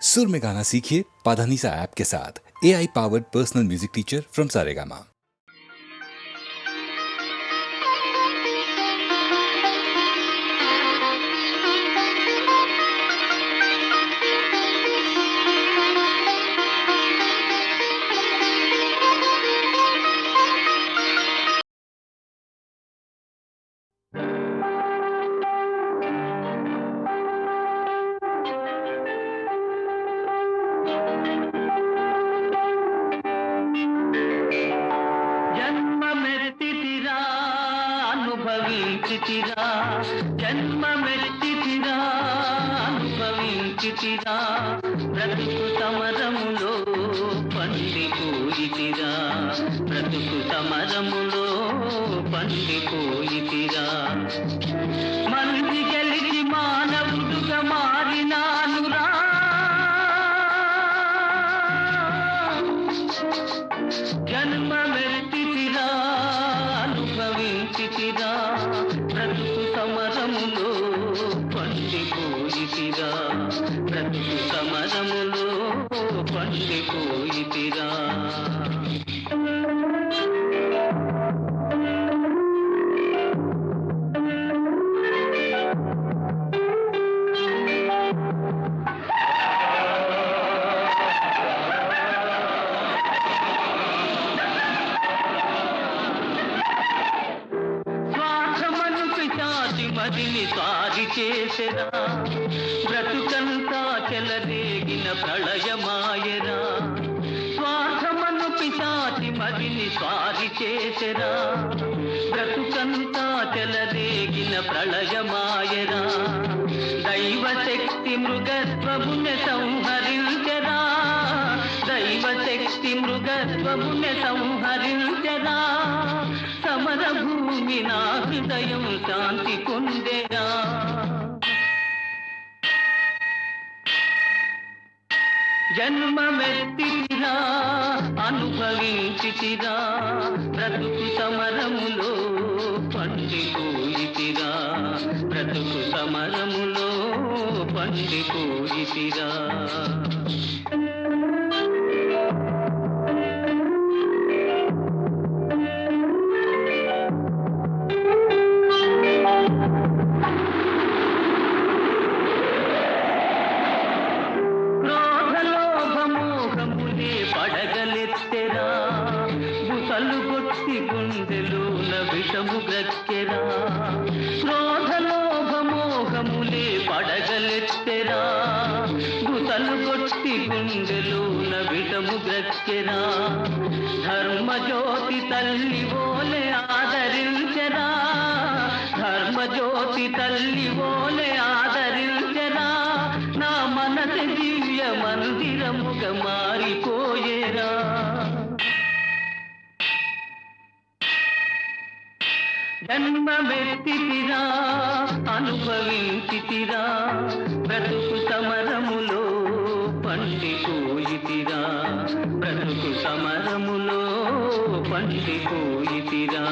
सुर में गाना सीखिए पाधानीसा ऐप के साथ। AI powered personal music teacher from Saregama. అనుభవించితిరా జన్మ మెట్టితిరా అనుభవించితిరా బ్రతుకు సమరములో పండిపోయితిరా బ్రతుకు సమరములో పండిపోయితిరా మంది గెలిచి మానవుడుగా మారినానురా జన్మ మెట్టితిరా అనుభవించితిరా బ్రతుకు సమరములో పండిపోయితిరా బ్రతుకు సమరములో పండిపోయితిరా మదిని సారి చేసెరా బ్రతుకంతా చెలరేగిన ప్రళయమాయరా స్వార్థమను పిశాచి మదిని స్వారి చేసెరా బ్రతుకంతా చెలరేగిన ప్రళయమాయరా దైవశక్తి మృగత్వమునే సంహరించెరా దైవశక్తి మృగత్వమునే సంహరించెరా సమర భూమి నా హృదయం శాంతి పొందెరా జన్మమెత్తితిరా అనుభవించితిరా బ్రతుకు సమరములో పండిపోయితిరా బ్రతుకు సమరములో పండిపోయితిరా గుండెలోన విషము గ్రక్కెరా క్రోధలోభమోహములే పడగలెత్తెరా గుసలు కొట్టి గుండెలోన విషము గ్రక్కెరా ధర్మజ్యోతి తల్లి ఓలే ఆదరించెరా ధర్మజ్యోతి తల్లి ఓలే ఆదరించెరా నా మనసు దివ్య మందిరముగా మారిపోయేరా జన్మమెత్తితిరా అనుభవించితిరా బ్రతుకు సమరములో పండిపోయితిరా బ్రతుకు సమరములో పండిపోయితిరా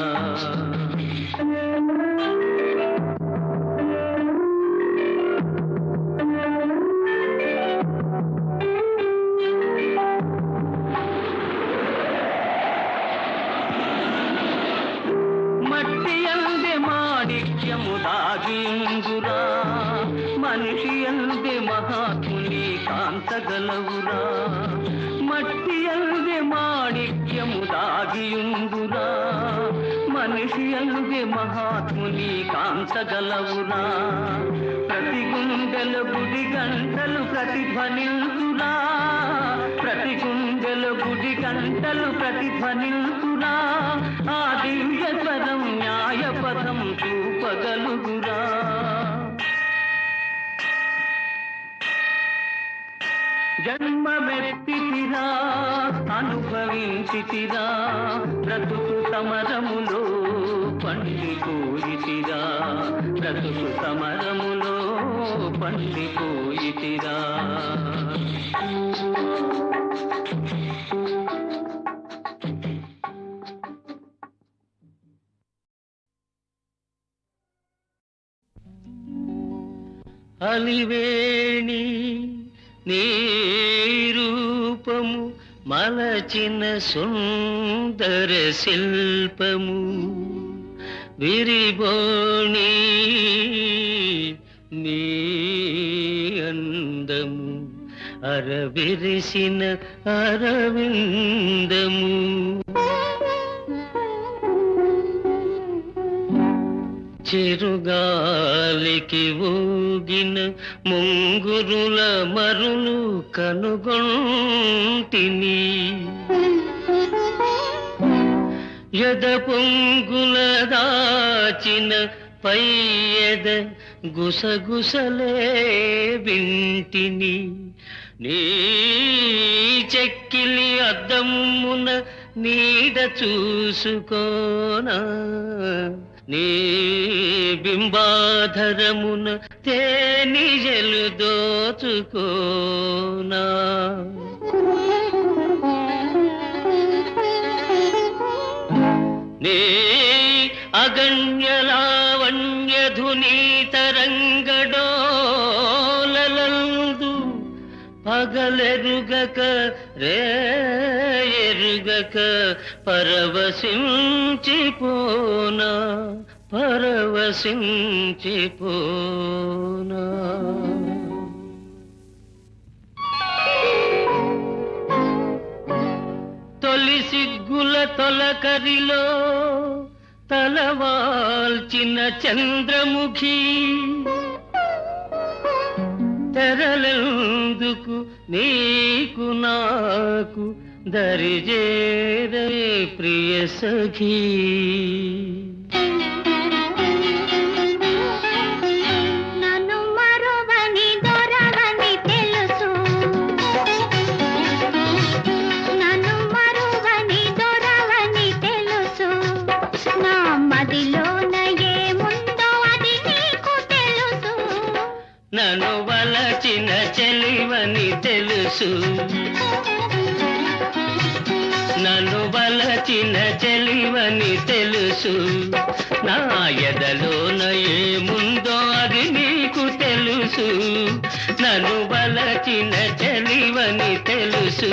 మాణిక్యము దాగిందురా మనిషి అందే మహాత్ముని కాంతగలవురా మట్టి అందే మాణిక్యము దాగియుందురా మనిషి అందే మహాత్ముని కాంతగలవురా ప్రతి గుండెల గుడి గంటలు ప్రతిధ్వనిల్తురా ప్రతి గుండెల గుడి గంటలు ప్రతిధ్వనిల్తురా ఆ దివ్య స్వరం న్యాయపథం చూపగలుగురా జన్మమెత్తితిరా అనుభవించితిరా బ్రతుకు సమరములో పండిపోయితిరా బ్రతుకు సమరములో పండిపోయితిరా అలివేణి నీ రూపము మలచిన సుందర శిల్పము విరిబోణి నీ అందము అరవిరిసిన అరవిందము చిరుగాలికి ఊగిన ముంగురుల మరులు కనుగొంటిని యద పొంగుల దాచిన పయ్యద గుసగుసలే వింటిని నీ చెక్కిలి అద్దమున నీడ చూసుకోనా నీ బింబాధరమున తేనిజలు దోచుకోనా నీ అగణ్యలావణ్యధునీ తరంగడోలలందు పగలెరుగక రేయెరుగక పరవశించిపోనా పరవశించిపోనా తొలి సిగ్గుల తొలకరిలో తలవాల్చిన చంద్రముఖి తెరలెందుకు నీకు నాకు దరిజేరే ప్రియ సఖీ నన్ను వలచిన చెలివని తెలుసు నన్ను వలచిన చెలివని తెలుసు నా ఎదలోన ఏముందో అది నీకు తెలుసు నన్ను వలచిన చెలివని తెలుసు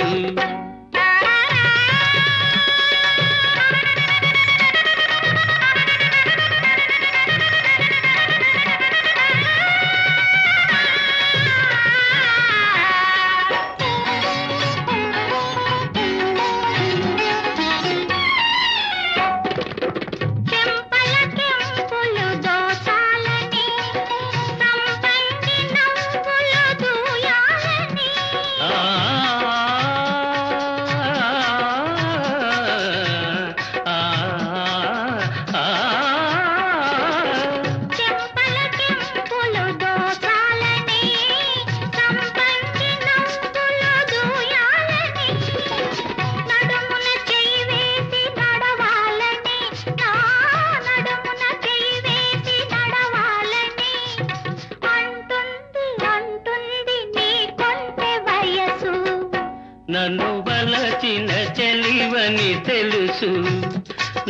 నన్ను వలచిన చెలివని తెలుసు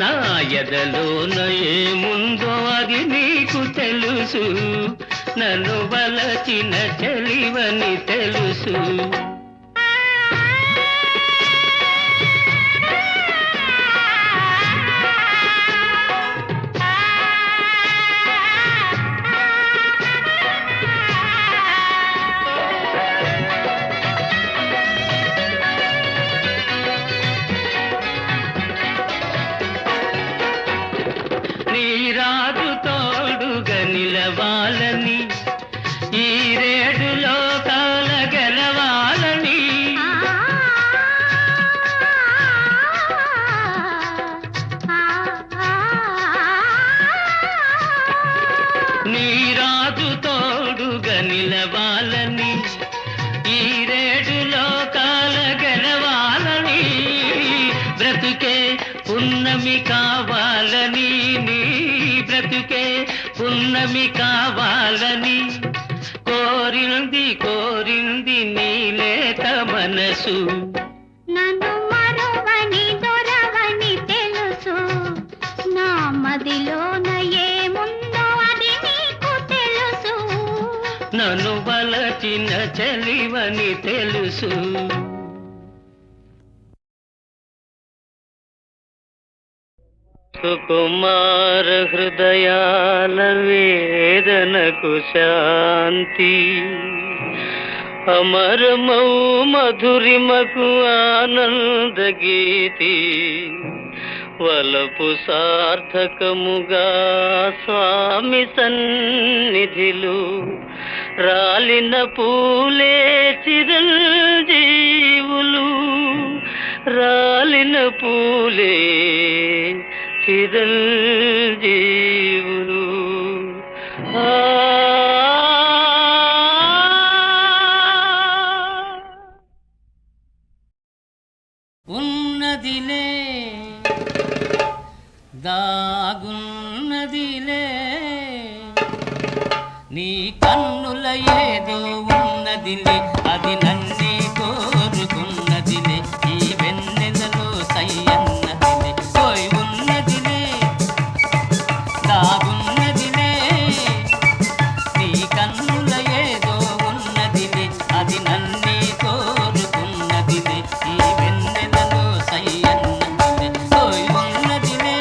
నా ఎదలోన ఏముందో అది నీకు తెలుసు నన్ను వలచిన చెలివని తెలుసు రాజు తోడుగా నిలవాలని ఈ రేడు లోకాల గెలవాలని నీ రాజు తోడుగా నిలవాలని ఈ రేడు లోకాల గెలవాలని బ్రతుకే పున్నమి కావాలని నీ బ్రతుకే పున్నమి కావాలని కోరింది కోరింది నీలేత మనసు నన్ను మరువని దొరవని తెలుసు నా మదిలోన ఏముందో అది నీకు తెలుసు నన్ను వలచిన చెలివ దొరవని తెలుసు. సుకుమార హృదయాల వేదనకు శాంతి, అమరమౌ మధురిమకు ఆనందగీతి, వలపు సార్థకముగా స్వామి సన్నిధిలో రాలిన పూలే చిరంజీవులు, రాలిన పూలే చిరంజీవులు. ఉన్నదిలే దాగున్నదిలే నీ కన్నుల ఏదో ఉన్నదిలే, అది నన్నే కోరుకున్నదిలే, ఈ వెన్నెలలో సయ్యన్నదిలే. పోయి ఉన్నదిలే దాగున్నదిలే నీ కన్నుల ఏదో ఉన్నదిలే, అది నన్నే కోరుకున్నదిలే, ఈ వెన్నెలలో సయ్యన్నదిలే. పోయి ఉన్నదిలే.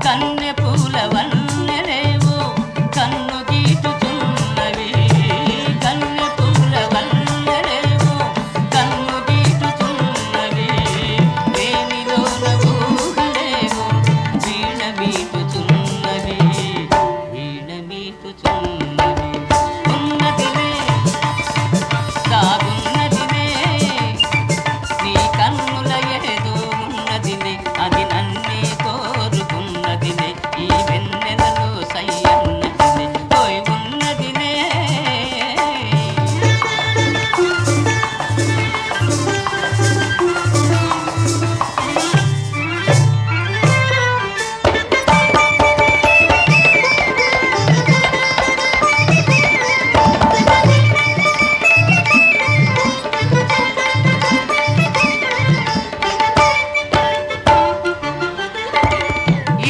కన్నె పూల వన్నెలేవో కన్ను గీటుచున్నవి, కన్నె పూల వన్నెలేవో కన్ను గీటుచున్నవి, వేణిలోన ఊహలేవో వీణ మీటుచున్నవి, వీణ మీటుచున్నవి. ఉన్నదిలే దాగున్నదిలే నీ కన్నుల ఏదో ఉన్నదిలే, అది నన్నే కోరుకున్నదిలే, ఈ వెన్నెలలో సయ్యన్నదిలే. పోయి ఉన్నదిలే.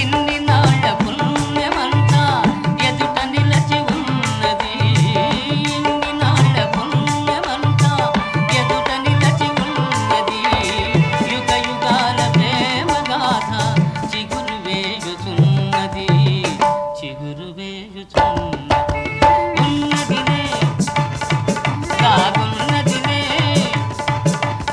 ఇన్ని నాళ్ళ పుణ్యమంతా ఎదుట నిలచి ఉన్నది, ఇన్ని నాళ్ళ పుణ్యమంతా ఎదుట నిలచి ఉన్నది, యుగ యుగాల ప్రేమ గాథ చిగురు వేయుచున్నది, చిగురు వేయుచున్నది. ఉన్నదిలే దాగున్నదిలే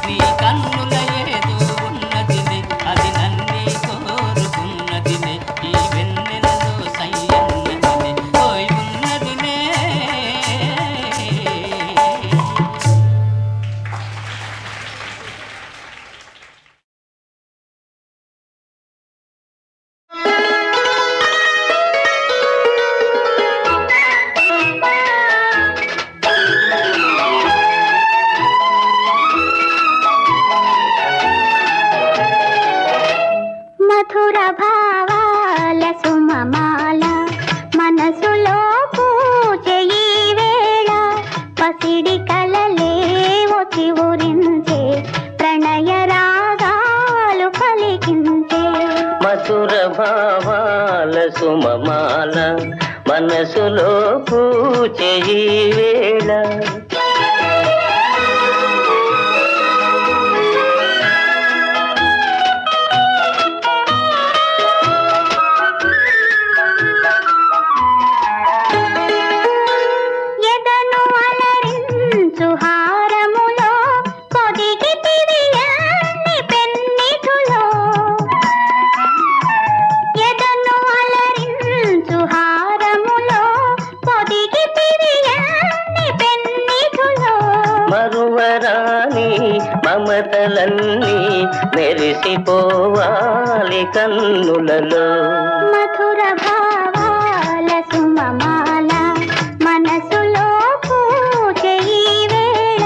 నీ కన్నుల ఏదో ఉన్నదిలే, అది నన్నే కోరుకున్నదిలే, ఈ వెన్నెలలో సయ్యన్నదిలే. పోయి ఉన్నదిలే. మధుర భావాల సుమమాల మనసులో పూజ ఈ వేళ, పసిడి కలలే వచ్చి ఊరించే ప్రణయ రాగాలు పలికించే. మధుర భావాల సుమమాల మనసులో పూజే ఈ వేళ, ఎదను అలరించు హారములో పొదిగి తిరియన్ని పెన్నిధులో, ఎదను అలరించు హారములో పొదిగి తిరియన్ని పెన్నిధులో, మరువరాని మమతలన్నీ మెరిసిపోవాలి కన్నులలో. మధుర భావాల సుమమాల మనసులో పూజ ఈ వేళ.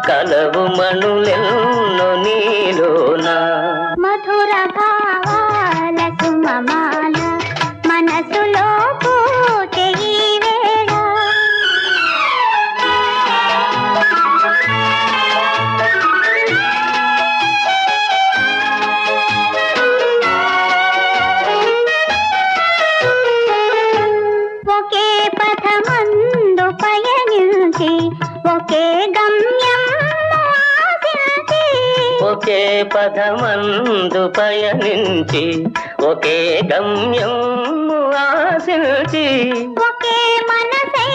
కలవు మణులెన్నో నీలోన. మధుర భావాల సుమమాల మనసులో పూచే ఈ వేళ. ఒకే పథమందు పయనించి ఒకే గమ్యం ఆశించి. ఒకే పదమందు పయనించి ఒకే గమ్యం ఆశించి. ఒకే మనసై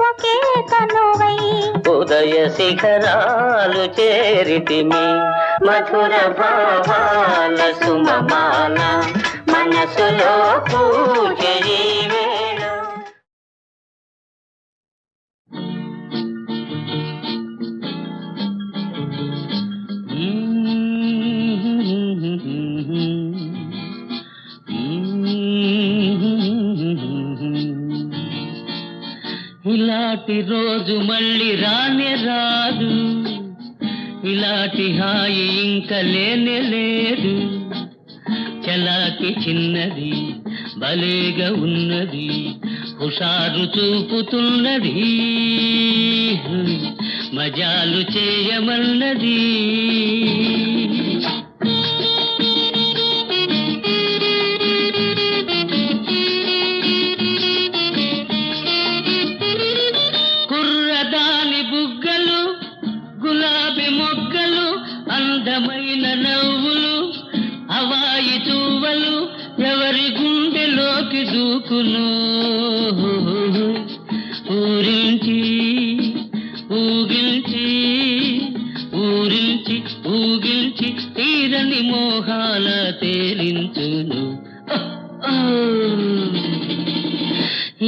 ఒకే కనువై ఉదయ శిఖరాలు చేరితిమి. మధుర భావాల సుమమాల మనసులో పూజే ఈ వేళ. ఇలాంటి రోజు మళ్ళీ రానే రాదు, ఇలాంటి హాయి ఇంకా లేనే లేదు. చలాకి చిన్నది భలేగా ఉన్నది, హుషారు చూపుతున్నది, మజాలు చేయమన్నది. కుర్రదాని బుగ్గలు, గులాబీ మొగ్గలు, అందమైన నవ్వులు, హవాయి చువ్వలు ఎవరి గుండెలోకి దూకును. ఊరించి ఊగిల్చి ఊరించి ఊగిల్చి తీరని మోహాల తేలించును.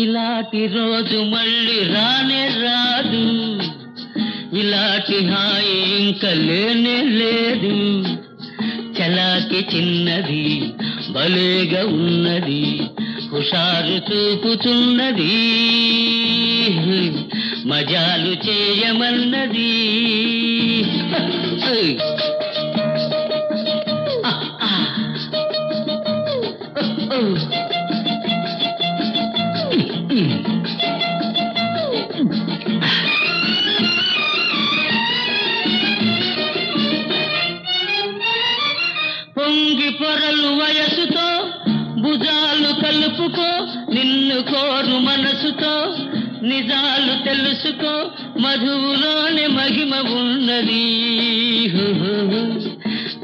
ఇలాంటి రోజు మళ్ళీ రానే రాదు, ఇలాంటి హాయి ఇంకా లేనే లేదు. చలాకి చిన్నది భలేగా ఉన్నది, హుషారు చూపుతున్నది, మజాలు చేయమన్నది. పొంగి పొరలు వయసుతో భుజాలు కలుపుకో, నిన్ను కోరు మనసుతో నిజాలు తెలుసుకో, మధువులోని మహిమ ఉన్నది.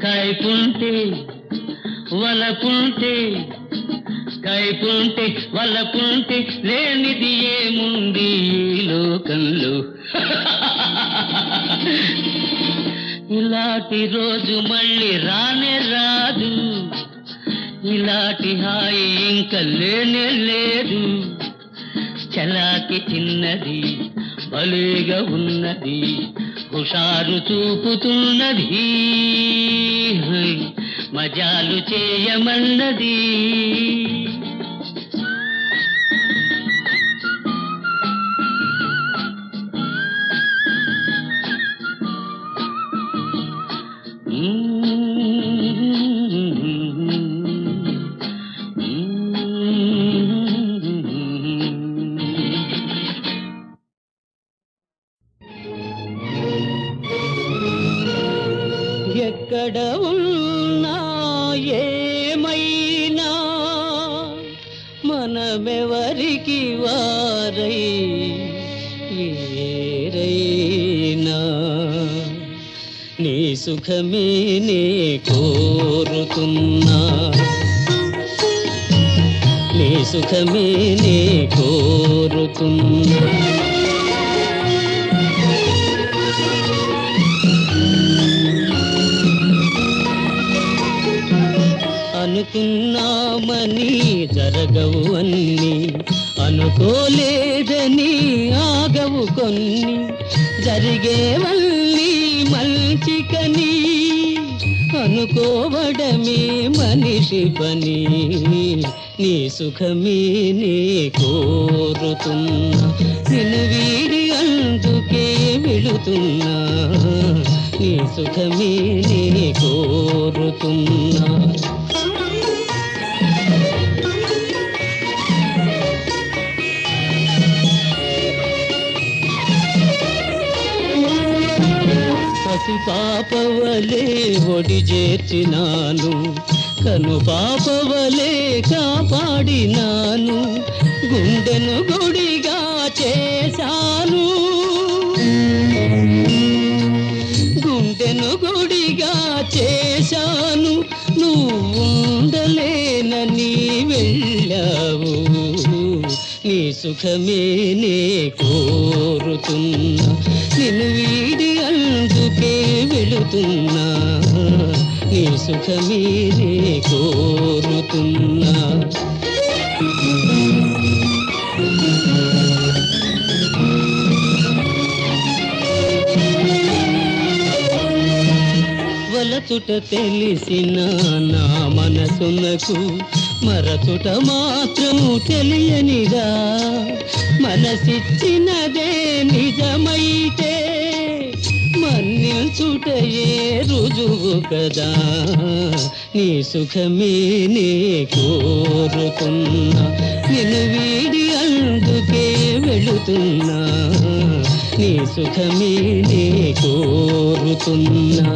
కైపుంటే వలపుంటే, కైపుంటే వలపుంటే లేనిది ఏముంది ఈ లోకంలో. ఇలాంటి రోజు మళ్ళీ రానే రాదు, ఇలాంటి హాయి ఇంకా లేనే లేదు. చలాకి చిన్నది భలేగా ఉన్నది, హుషారు చూపుతున్నది, మజాలు చేయమన్నది. ఎక్కడ ఉన్నా ఏమైనా మనమెవరికి వారై వేరైనా, నీ సుఖమే నే కోరుతున్నా, నీ సుఖమే నే కోరుతున్నా. అనుకున్నామని జరగవు అన్ని, అనుకోలేదని ఆగవు కొన్ని, జరిగేవల్లి మంచికని అనుకోవడమే మనిషి పని. నీ సుఖమే నే కోరుతున్నా నిన్ను వీడి అందుకే వెళుతున్నా నీ సుఖమే నే కోరుతున్నా పసి పాపవలే ఒడి చేర్చినాను కను పాపవలే కాపాడినాను గుండెను గుడిగా చేశాను గుండెను గుడిగా చేశాను నువ్వు ఉండలేనని వెళ్ళావు నీ సుఖమే నే కోరుతున్నా నిన్ను వీడి అందుకే వెళుతున్నా నీ సుఖమే నే కోరుతున్నా వలచుట తెలిసిన నా మనసునకు మరచుట మాత్రం తెలియనిదా మనసిచ్చినదే నిజమైతే మన్నిల్చుటయే రుజువు కదా నీ సుఖమే నే కోరుతున్నా నిన్ను వీడి అందుకే వెళుతున్నా నీ సుఖమే నే కోరుతున్నా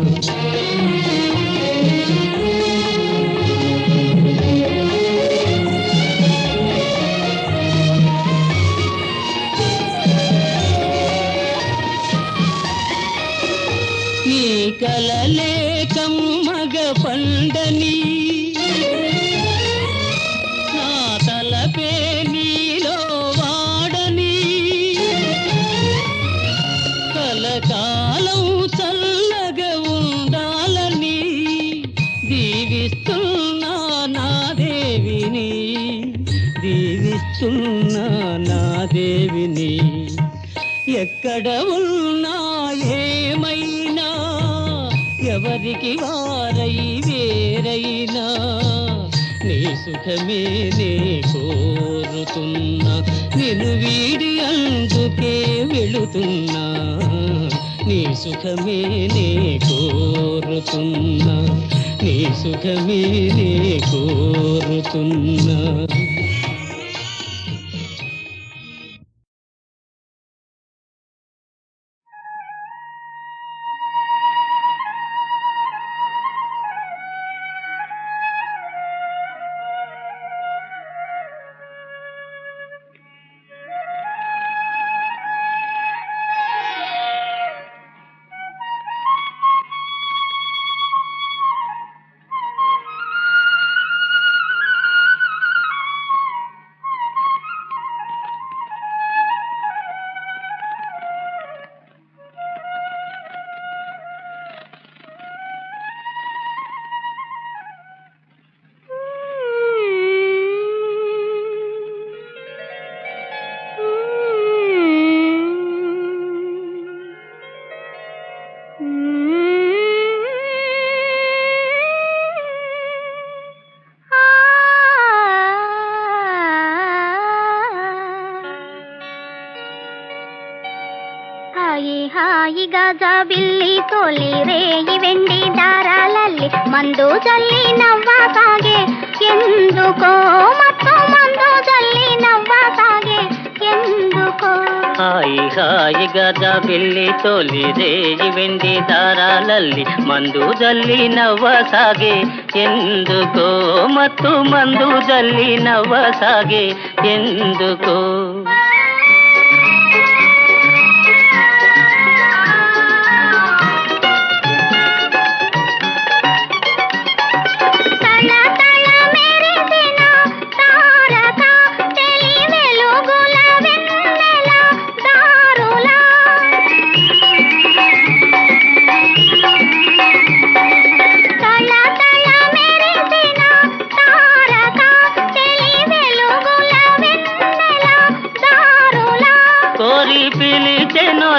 నీ కలలే కమ్మగ పండని నా తలపే నీలో వాడని కలకాలం చల్లగా ఉండాలని దీవిస్తున్నా నా దేవిని దీవిస్తున్నా నా దేవిని ఎక్కడ ఉన్నా ఏమైనా ఎవరికి వారై వేరైనా నీ సుఖమే నే కోరుతున్నా నిన్ను వీడి అందుకే వెళుతున్నా నీ సుఖమే నే కోరుతున్నా నీ సుఖమే నే కోరుతున్నా ಹಾಯಿಗ ಜಾಬಿಲ್ಲಿ ತೋಲಿ ರೇಯಿ ವೆಂಡಿ ದಾರಾಲಲ್ಲಿ ಮಂದು ಜಲ್ಲಿ ನವ್ವ ಸಾಗೆ ఎందుకో ಮತ್ತು ಮಂದು ಜಲ್ಲಿ ನವ್ವ ಸಾಗೆ ఎందుకో హాయి హాయిగా జాబిల్లి తోలి రేయి వెండి దారాలల్లి మందు జల్లి నవ్వసాగే ఎందుకో ಮತ್ತು మందు జల్లి నవ్వసాగే ఎందుకో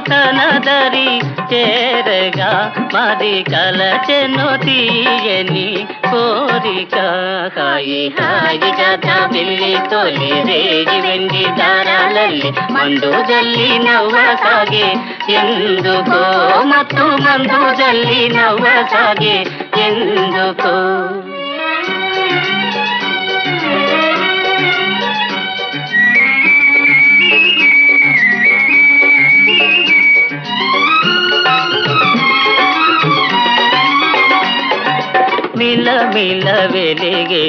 తనదరి చేరగా మరి కలచెను తీయని కోరిక హాయి హాయిగా జాబిల్లి తొలి రేగి వెండి దారాలల్లి మందు జల్లి నవ్వసాగే ఎందుకో మత్తు మందు జల్లి నవ్వసాగే ఎందుకో మిల వెలిగే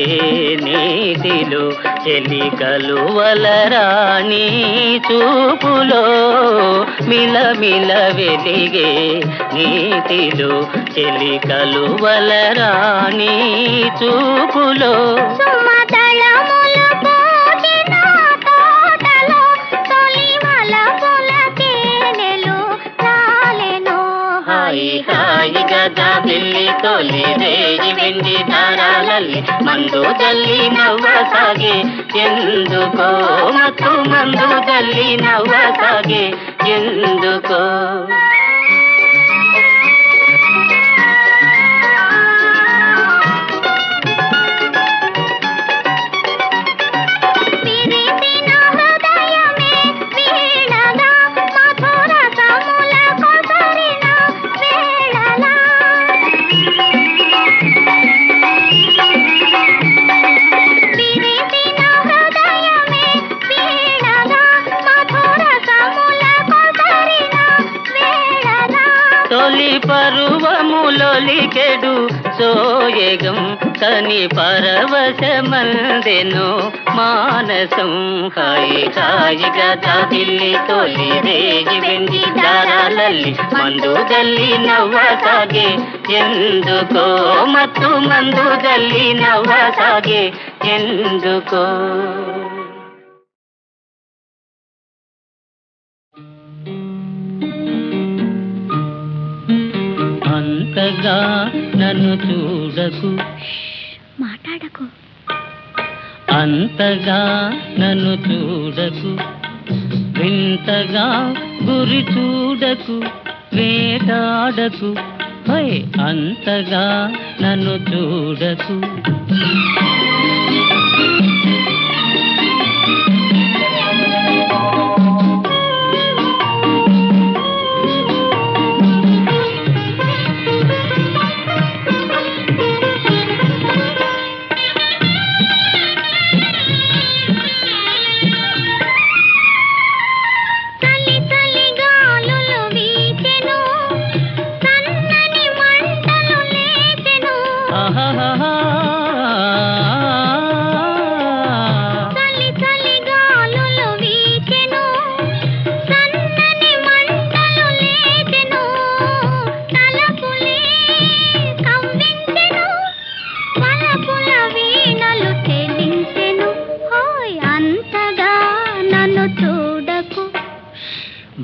నీటిలో చెలికలు వలరాణి చూపులో మిల వెలిగే నీటిలో చెలికలు వలరాణి చూపులో హాయిగా జాబిల్లి తొలి రేగి వెండి దారాలల్లి మందు జల్లి నవ్వసాగే ఎందుకో మత్తు మందు జల్లి నవ్వసాగే ఎందుకో తొలి పరువములొలికెడు సోయగం కని పరవశమందెను మానసం హాయిగా జాబిల్లి తొలి రేగి వెండి దారాలల్లి మందు జల్లి నవ్వసాగే ఎందుకో మత్తు మందు జల్లి నవ్వసాగే ఎందుకో అంతగా నన్ను చూడకు మాట్లాడకు అంతగా నన్ను చూడకు వింతగా గురి చూడకు వేటాడకు హై అంతగా నన్ను చూడకు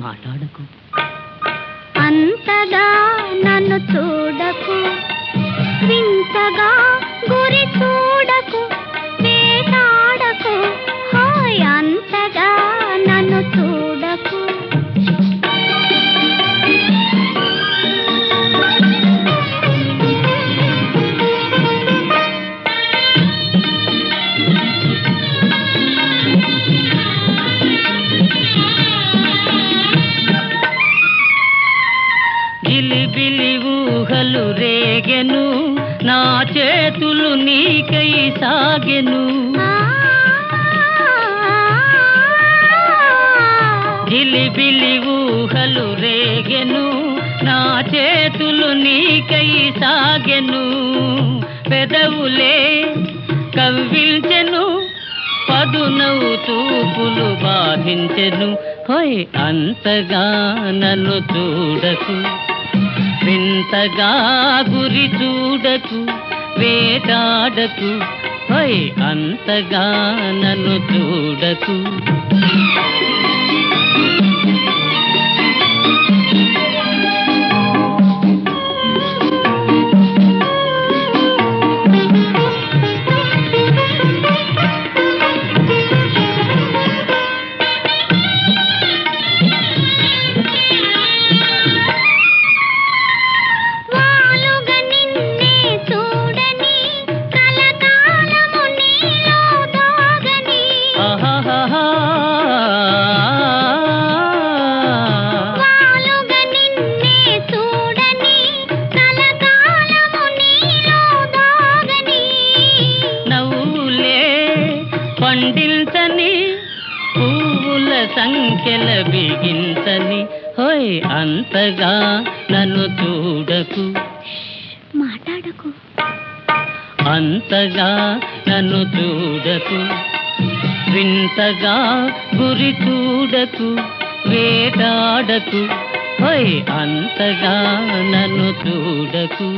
మాట్లాడకు అంతగా నన్ను చూడకు వింతగా గురి చూడకు వేటాడకు హాయ్ అంతగా నన్ను చూడకు గిలిబిలి ఊహలు రేగెను నా చేతులు నీకై సాగెను గిలిబిలి ఊహలు రేగెను నా చేతులు నీకై సాగెను పెదవులే కవ్వించెను పదునవు చూపులు బాధించెను హోయ్ అంతగా నన్ను చూడకు వింతగా గురి చూడకు వేటాడకు హోయ్ అంతగా నన్ను చూడకు సంఖ్యల బిగించని హోయ్ అంతగా నన్ను చూడకు మాట్లాడకు అంతగా నన్ను చూడకు వింతగా గురి చూడకు వేటాడకు హోయ్ అంతగా నన్ను చూడకు